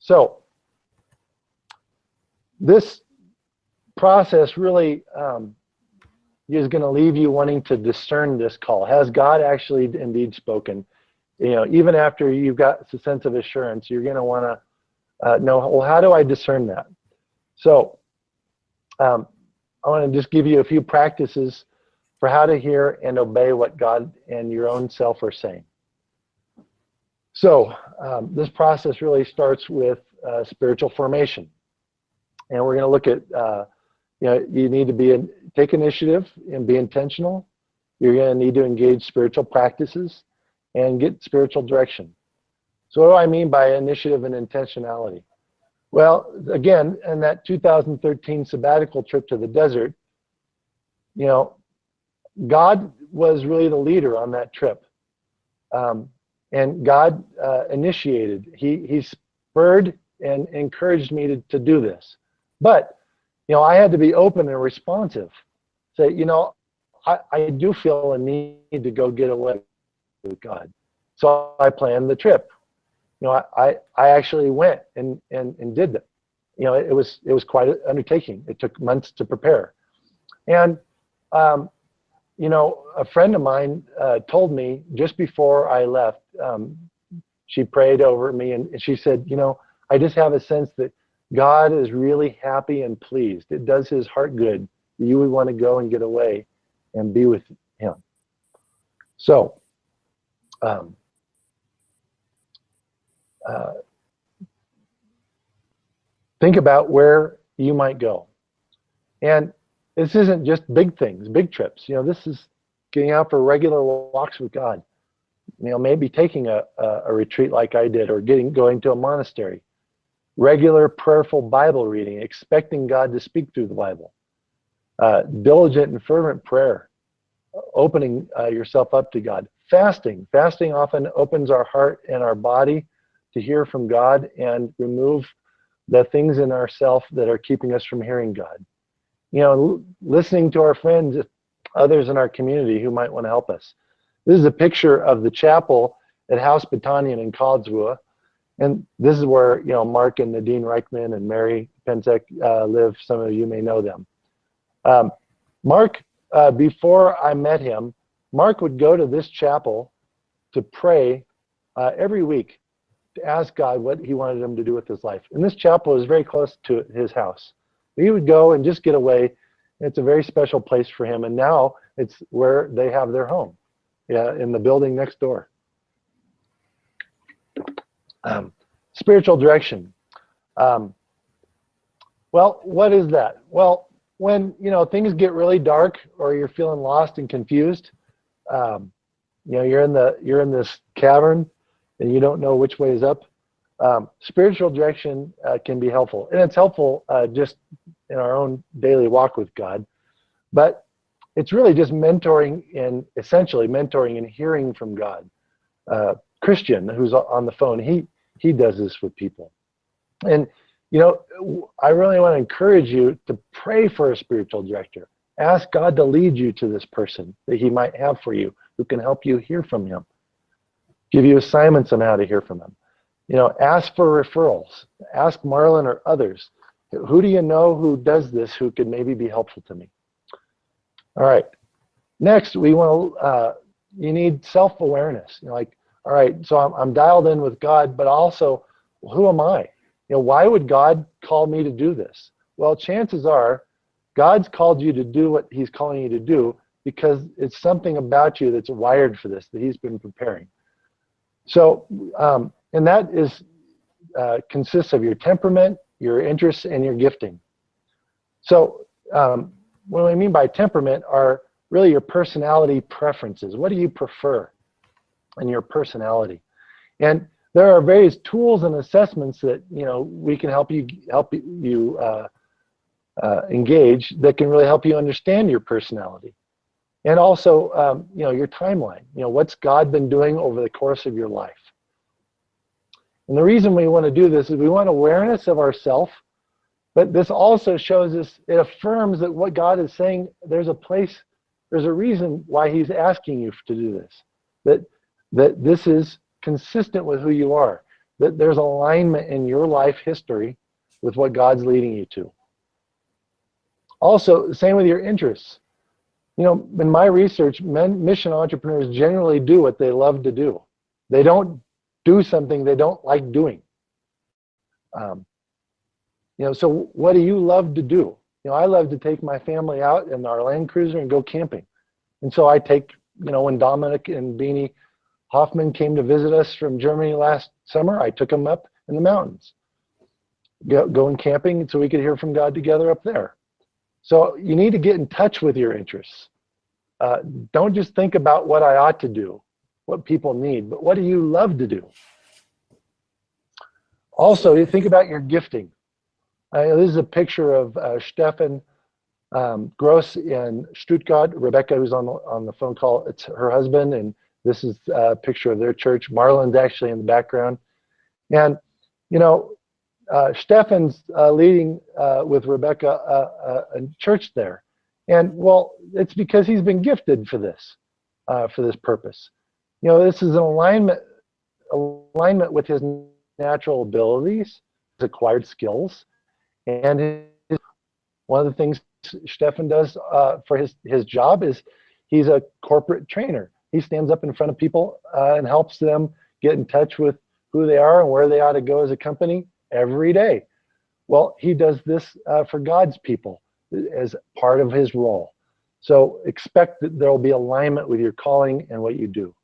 So this process really is going to leave you wanting to discern this call. Has God actually indeed spoken? Even after you've got a sense of assurance, you're going to want to know, well, how do I discern that? So I want to just give you a few practices for how to hear and obey what God and your own self are saying. So this process really starts with spiritual formation. And we're going to look at, you need to take initiative and be intentional. You're going to need to engage spiritual practices and get spiritual direction. So what do I mean by initiative and intentionality? Well, again, in that 2013 sabbatical trip to the desert, God was really the leader on that trip. And God initiated. He spurred and encouraged me to do this. But, I had to be open and responsive. Say, I do feel a need to go get away with God. So I planned the trip. I actually went and did that. It was quite an undertaking. It took months to prepare. And, a friend of mine told me just before I left, she prayed over me and she said, I just have a sense that God is really happy and pleased. It does his heart good. You would want to go and get away and be with him. So, think about where you might go. And this isn't just big things, big trips. This is getting out for regular walks with God. Maybe taking a retreat like I did, or going to a monastery. Regular prayerful Bible reading, expecting God to speak through the Bible. Diligent and fervent prayer, opening yourself up to God. Fasting often opens our heart and our body to hear from God and remove the things in ourself that are keeping us from hearing God. Listening to our friends, others in our community who might want to help us. This is a picture of the chapel at House Battanian in Karlsruhe. And this is where, Mark and Nadine Reichman and Mary Pensek live. Some of you may know them. Mark, before I met him, Mark would go to this chapel to pray every week to ask God what he wanted him to do with his life. And this chapel is very close to his house. He would go and just get away. It's a very special place for him. And now it's where they have their home, in the building next door. Spiritual direction. Well, what is that? Well, when things get really dark or you're feeling lost and confused, you're in this cavern and you don't know which way is up. Spiritual direction can be helpful, and it's helpful just in our own daily walk with God. But it's really just essentially mentoring and hearing from God. Christian, who's on the phone, he does this with people. And, I really want to encourage you to pray for a spiritual director. Ask God to lead you to this person that he might have for you, who can help you hear from him. Give you assignments on how to hear from him. Ask for referrals. Ask Marlon or others. Who do you know who does this, who could maybe be helpful to me? All right. Next, you need self-awareness. All right, so I'm dialed in with God, but also, who am I? Why would God call me to do this? Well, chances are God's called you to do what he's calling you to do because it's something about you that's wired for this, that he's been preparing. So, and that consists of your temperament, your interests, and your gifting. So what I mean by temperament are really your personality preferences. What do you prefer in your personality? And there are various tools and assessments that we can help you engage that can really help you understand your personality, and also your timeline. What's God been doing over the course of your life? And the reason we want to do this is we want awareness of ourself, but this also shows us, it affirms that what God is saying, there's a reason why he's asking you to do this, that this is consistent with who you are. that there's alignment in your life history with what God's leading you to. Also, same with your interests. You know, in my research, mission entrepreneurs generally do what they love to do. They don't do something they don't like doing. You know, so what do you love to do? You know, I love to take my family out in our Land Cruiser and go camping. And so I take, you know, when Dominic and Beanie Hoffman came to visit us from Germany last summer, I took them up in the mountains, going camping so we could hear from God together up there. So you need to get in touch with your interests. Don't just think about what I ought to do, what people need, but what do you love to do? Also, you think about your gifting. This is a picture of Stefan Gross in Stuttgart. Rebecca, who's on the phone call, it's her husband, and this is a picture of their church. Marlon's actually in the background. And, you know, Stefan's leading with Rebecca a church there. And, well, it's because he's been gifted for this purpose. You know, this is an alignment with his natural abilities, his acquired skills, and one of the things Stefan does for his job is he's a corporate trainer. He stands up in front of people and helps them get in touch with who they are and where they ought to go as a company every day. Well, he does this for God's people as part of his role. So expect that there will be alignment with your calling and what you do.